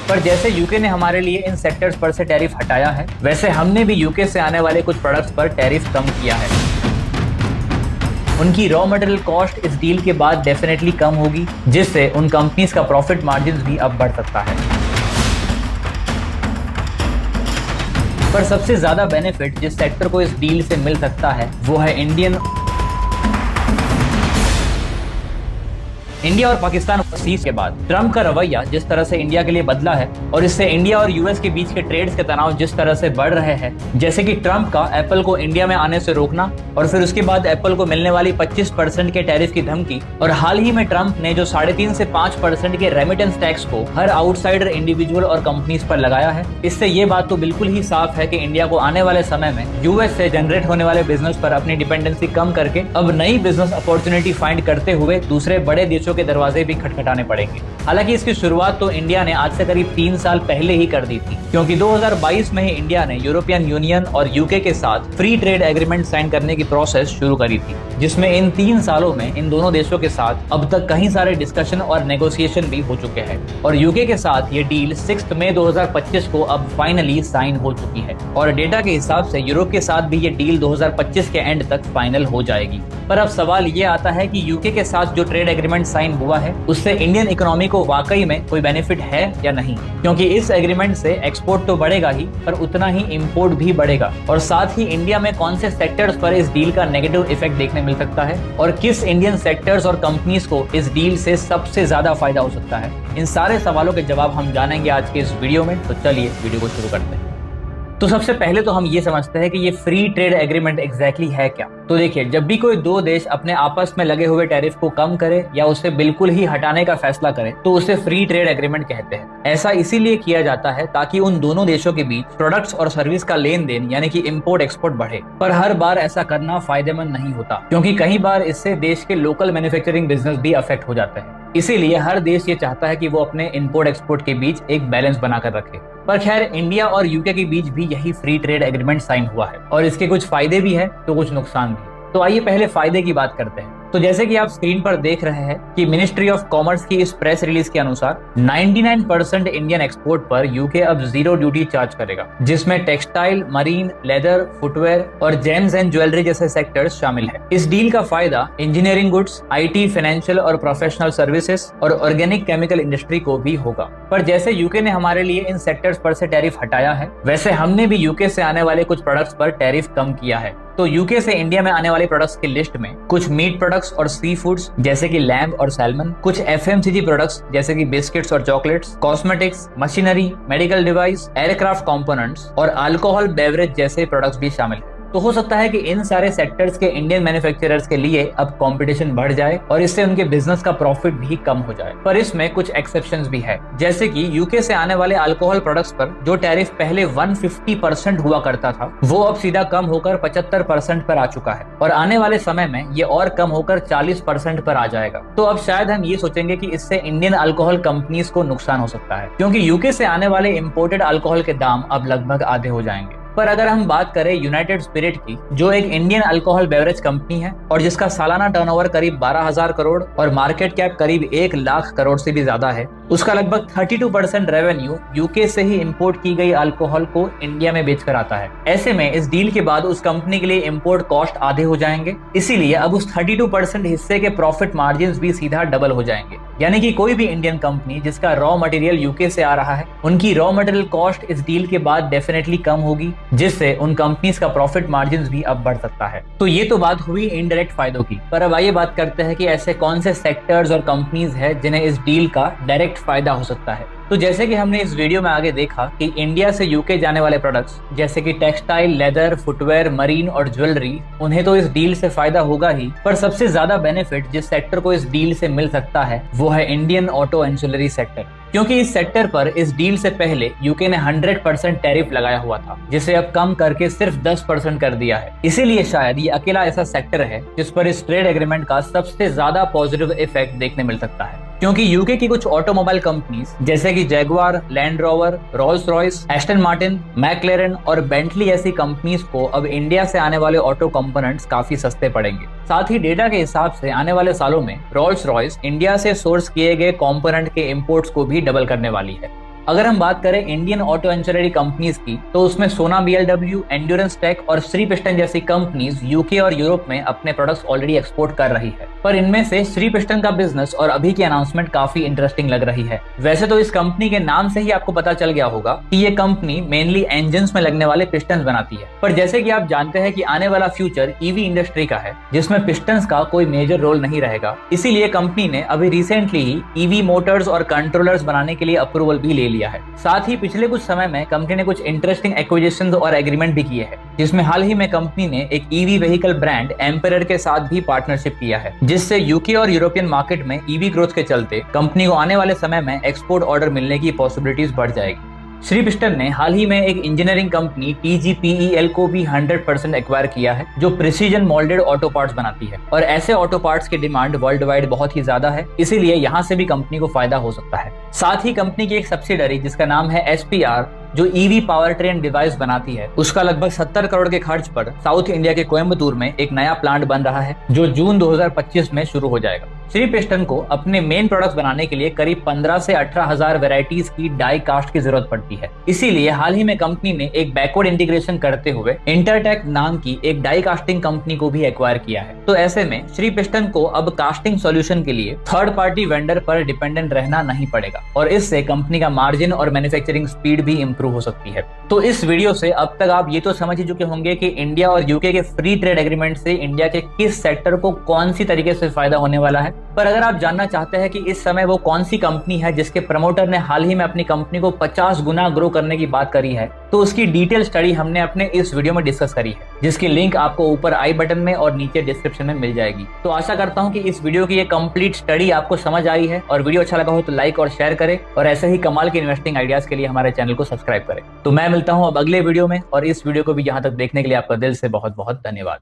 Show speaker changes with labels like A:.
A: पर जैसे यूके ने हमारे लिए इन सेक्टर्स पर से टैरिफ हटाया है, वैसे हमने भी यूके से आने वाले कुछ प्रोडक्ट्स पर टैरिफ कम किया है। उनकी रॉ मटेरियल कॉस्ट इस डील के बाद डेफिनेटली कम होगी, जिससे उन कंपनीज का प्रॉफिट मार्जिन भी अब बढ़ सकता है। पर सबसे ज्यादा बेनिफिट जिस सेक्टर को इस डील से मिल सकता है वो है इंडिया और पाकिस्तान सीज के बाद ट्रम्प का रवैया जिस तरह से इंडिया के लिए बदला है और इससे इंडिया और यूएस के बीच के ट्रेड्स के तनाव जिस तरह से बढ़ रहे हैं, जैसे कि ट्रम्प का एप्पल को इंडिया में आने से रोकना और फिर उसके बाद एप्पल को मिलने वाली 25% के टैरिफ की धमकी, और हाल ही में ट्रम्प ने जो 3.5 से 5% के रेमिटेंस टैक्स को हर आउटसाइडर इंडिविजुअल और कंपनीज पर लगाया है। इससे ये बात तो बिल्कुल ही साफ है कि इंडिया को आने वाले समय में यूएस से जनरेट होने वाले बिजनेस पर अपनी डिपेंडेंसी कम करके अब नई बिजनेस अपॉर्चुनिटी फाइंड करते हुए दूसरे बड़े देशों के दरवाजे भी खटखटाने पड़ेंगे। हालांकि इसकी शुरुआत तो इंडिया ने आज से करीब 3 साल पहले ही कर दी थी, क्योंकि 2022 में ही इंडिया ने यूरोपियन यूनियन और यूके के साथ फ्री ट्रेड एग्रीमेंट साइन करने की प्रोसेस शुरू करी थी, जिसमें इन 3 सालों में इन दोनों देशों के साथ अब तक कई सारे डिस्कशन और नेगोशिएशन भी हो चुके हैं और यूके के साथ ये डील 6 मई 2025 को अब फाइनली साइन हो चुकी है और डेटा के हिसाब से यूरोप के साथ भी ये डील 2025 के एंड तक फाइनल हो जाएगी। पर अब सवाल ये आता है कि यूके के साथ जो ट्रेड एग्रीमेंट साइन हुआ है उससे इंडियन इकोनॉमी को वाकई में कोई बेनिफिट है या नहीं, क्योंकि इस एग्रीमेंट से एक्सपोर्ट तो बढ़ेगा ही पर उतना ही इंपोर्ट भी बढ़ेगा, और साथ ही इंडिया में कौन से सेक्टर्स पर इस डील का नेगेटिव इफेक्ट देखने मिल सकता है और किस इंडियन सेक्टर्स और कंपनीज को इस डील से सबसे ज्यादा फायदा हो सकता है। इन सारे सवालों के जवाब हम जानेंगे आज के इस वीडियो में, तो चलिए वीडियो को शुरू करते हैं। तो सबसे पहले तो हम ये समझते हैं कि ये फ्री ट्रेड एग्रीमेंट एग्जैक्टली है क्या। तो देखिए, जब भी कोई दो देश अपने आपस में लगे हुए टैरिफ को कम करे या उसे बिल्कुल ही हटाने का फैसला करे तो उसे फ्री ट्रेड एग्रीमेंट कहते हैं। ऐसा इसीलिए किया जाता है ताकि उन दोनों देशों के बीच प्रोडक्ट्स और सर्विस का लेन देन यानी कि इम्पोर्ट एक्सपोर्ट बढ़े। पर हर बार ऐसा करना फायदेमंद नहीं होता, क्योंकि कई बार इससे देश के लोकल मैन्युफैक्चरिंग बिजनेस भी अफेक्ट हो जाते हैं। इसीलिए हर देश ये चाहता है कि वो अपने इंपोर्ट एक्सपोर्ट के बीच एक बैलेंस बनाकर रखे। पर खैर, इंडिया और यूके के बीच भी यही फ्री ट्रेड एग्रीमेंट साइन हुआ है और इसके कुछ फायदे भी है तो कुछ नुकसान भी। तो आइए पहले फायदे की बात करते हैं। तो जैसे कि आप स्क्रीन पर देख रहे हैं कि मिनिस्ट्री ऑफ कॉमर्स की इस प्रेस रिलीज के अनुसार 99% इंडियन एक्सपोर्ट पर यूके अब 0 ड्यूटी चार्ज करेगा, जिसमें टेक्सटाइल, मरीन, लेदर, फुटवेयर और जेम्स एंड ज्वेलरी जैसे सेक्टर्स शामिल है। इस डील का फायदा इंजीनियरिंग गुड्स, आईटी, फाइनेंशियल और प्रोफेशनल सर्विसेज और ऑर्गेनिक केमिकल इंडस्ट्री को भी होगा। पर जैसे यूके ने हमारे लिए इन सेक्टर्स पर से टैरिफ हटाया है, वैसे हमने भी यूके से आने वाले कुछ प्रोडक्ट्स पर टैरिफ कम किया है। तो यूके से इंडिया में आने वाले प्रोडक्ट्स की लिस्ट में कुछ मीट प्रोडक्ट्स और सी फूड्स जैसे कि लैम्ब और सैल्मन, कुछ एफएमसीजी प्रोडक्ट्स जैसे कि बिस्किट्स और chocolates, cosmetics, machinery, medical device, aircraft components और अल्कोहल बेवरेज जैसे प्रोडक्ट्स भी शामिल हैं। तो हो सकता है कि इन सारे सेक्टर्स के इंडियन मैन्युफैक्चरर्स के लिए अब कंपटीशन बढ़ जाए और इससे उनके बिजनेस का प्रॉफिट भी कम हो जाए। पर इसमें कुछ एक्सेप्शंस भी है, जैसे कि यूके से आने वाले अल्कोहल प्रोडक्ट्स पर जो टैरिफ पहले 150% हुआ करता था वो अब सीधा कम होकर 75% पर आ चुका है और आने वाले समय में ये और कम होकर 40% पर आ जाएगा। तो अब शायद हम ये सोचेंगे कि इससे इंडियन अल्कोहल कंपनीज को नुकसान हो सकता है, क्योंकि यूके से आने वाले इम्पोर्टेड अल्कोहल के दाम अब लगभग आधे हो जाएंगे। पर अगर हम बात करें यूनाइटेड स्पिरिट की, जो एक इंडियन अल्कोहल बेवरेज कंपनी है और जिसका सालाना टर्नओवर करीब 12,000 करोड़ और मार्केट कैप करीब 1 लाख करोड़ से भी ज्यादा है, उसका लगभग 32% रेवेन्यू यूके से ही इंपोर्ट की गई अल्कोहल को इंडिया में बेचकर आता है। ऐसे में इस डील के बाद उस कंपनी के लिए इंपोर्ट कॉस्ट आधे हो जाएंगे, इसीलिए अब उस 32% हिस्से के प्रॉफिट मार्जिन भी सीधा डबल हो जाएंगे। यानी कि कोई भी इंडियन कंपनी जिसका रॉ मटेरियल यूके से आ रहा है, उनकी रॉ मटेरियल कॉस्ट इस डील के बाद डेफिनेटली कम होगी, जिससे उन कंपनीज का प्रॉफिट मार्जिन भी अब बढ़ सकता है। तो ये तो बात हुई इनडायरेक्ट फायदों की। पर अब आइए बात करते हैं कि ऐसे कौन से सेक्टर्स और कंपनीज हैं जिन्हें इस डील का डायरेक्ट फायदा हो सकता है। तो जैसे कि हमने इस वीडियो में आगे देखा कि इंडिया से यूके जाने वाले प्रोडक्ट्स जैसे कि टेक्सटाइल, लेदर, फुटवेयर, मरीन और ज्वेलरी, उन्हें तो इस डील से फायदा होगा ही, पर सबसे ज्यादा बेनिफिट जिस सेक्टर को इस डील से मिल सकता है वो है इंडियन ऑटो एंसिलरी सेक्टर, क्योंकि इस सेक्टर पर इस डील से पहले यूके ने 100% टैरिफ लगाया हुआ था, जिसे अब कम करके सिर्फ 10% कर दिया है। इसीलिए शायद ये अकेला ऐसा सेक्टर है जिस पर इस ट्रेड एग्रीमेंट का सबसे ज्यादा पॉजिटिव इफेक्ट देखने मिल सकता है, क्योंकि यूके की कुछ ऑटोमोबाइल कंपनीज जैसे कि Jaguar, land rover, Rolls Royce, Aston Martin, मैक्लेरन और बेंटली ऐसी कंपनीज को अब इंडिया से आने वाले ऑटो कंपोनेंट्स काफी सस्ते पड़ेंगे। साथ ही डेटा के हिसाब से आने वाले सालों में रोल्स रॉयस इंडिया से सोर्स किए गए कंपोनेंट के इंपोर्ट्स को भी डबल करने वाली है। अगर हम बात करें इंडियन ऑटो एंसिलरी कंपनीज की, तो उसमें सोना बीएलडब्ल्यू, एंड्योरेंस टेक और श्री पिस्टन जैसी कंपनीज यूके और यूरोप में अपने प्रोडक्ट्स ऑलरेडी एक्सपोर्ट कर रही है। पर इनमें से श्री पिस्टन का बिजनेस और अभी की अनाउंसमेंट काफी इंटरेस्टिंग लग रही है। वैसे तो इस कंपनी के नाम से ही आपको पता चल गया होगा कि ये कंपनी मेनली इंजन्स में लगने वाले पिस्टन बनाती है, पर जैसे कि आप जानते हैं कि आने वाला फ्यूचर ईवी इंडस्ट्री का है, जिसमें पिस्टन्स का कोई मेजर रोल नहीं रहेगा। इसीलिए कंपनी ने अभी रिसेंटली ही ईवी मोटर्स और कंट्रोलर्स बनाने के लिए अप्रूवल भी ले लिया है। साथ ही पिछले कुछ समय में कंपनी ने कुछ इंटरेस्टिंग एक्विजिशंस और एग्रीमेंट भी किए हैं, जिसमें हाल ही में कंपनी ने एक ईवी व्हीकल ब्रांड एम्पेरर के साथ भी पार्टनरशिप किया है, जिससे यूके और यूरोपियन मार्केट में ईवी ग्रोथ के चलते कंपनी को आने वाले समय में एक्सपोर्ट ऑर्डर मिलने की पॉसिबिलिटीज बढ़ जाएगी। श्री पिस्टन ने हाल ही में एक इंजीनियरिंग कंपनी TGPEL को भी 100% एक्वायर किया है, जो प्रिसीजन मोल्डेड ऑटो पार्ट्स बनाती है, और ऐसे ऑटो पार्ट्स की डिमांड वर्ल्ड वाइड बहुत ही ज्यादा है, इसीलिए यहाँ से भी कंपनी को फायदा हो सकता है। साथ ही कंपनी की एक सब्सिडरी जिसका नाम है SPR, जो ईवी पावर ट्रेन डिवाइस बनाती है, उसका लगभग 70 करोड़ के खर्च पर साउथ इंडिया के कोयम्बतूर में एक नया प्लांट बन रहा है, जो जून 2025 में शुरू हो जाएगा। श्री पिस्टन को अपने मेन प्रोडक्ट्स बनाने के लिए करीब 15 से 18,000 वेराइटीज की डाई कास्ट की जरूरत पड़ती है। इसीलिए हाल ही में कंपनी ने एक बैकवर्ड इंटीग्रेशन करते हुए इंटरटेक नाम की एक डाई कास्टिंग कंपनी को भी एक्वायर किया है। तो ऐसे में श्री पिस्टन को अब कास्टिंग सॉल्यूशन के लिए थर्ड पार्टी वेंडर पर डिपेंडेंट रहना नहीं पड़ेगा, और इससे कंपनी का मार्जिन और मैन्युफैक्चरिंग स्पीड भी इंप्रूव हो सकती है। तो इस वीडियो से अब तक आप ये तो समझ ही चुके होंगे कि इंडिया और यूके के फ्री ट्रेड एग्रीमेंट से इंडिया के किस सेक्टर को कौन सी तरीके से फायदा होने वाला है। पर अगर आप जानना चाहते हैं कि इस समय वो कौन सी कंपनी है जिसके प्रमोटर ने हाल ही में अपनी कंपनी को 50 गुना ग्रो करने की बात करी है, तो उसकी डिटेल स्टडी हमने अपने इस वीडियो में डिस्कस करी है, जिसकी लिंक आपको ऊपर आई बटन में और नीचे डिस्क्रिप्शन में मिल जाएगी। तो आशा करता हूँ कि इस वीडियो की ये कंप्लीट स्टडी आपको समझ आई है, और वीडियो अच्छा लगा हो तो लाइक और शेयर करें, और ऐसे ही कमाल के इन्वेस्टिंग आइडियाज के लिए हमारे चैनल को सब्सक्राइब करें। तो मैं मिलता हूँ अब अगले वीडियो में, और इस वीडियो को भी यहाँ तक देखने के लिए आपका दिल से बहुत बहुत धन्यवाद।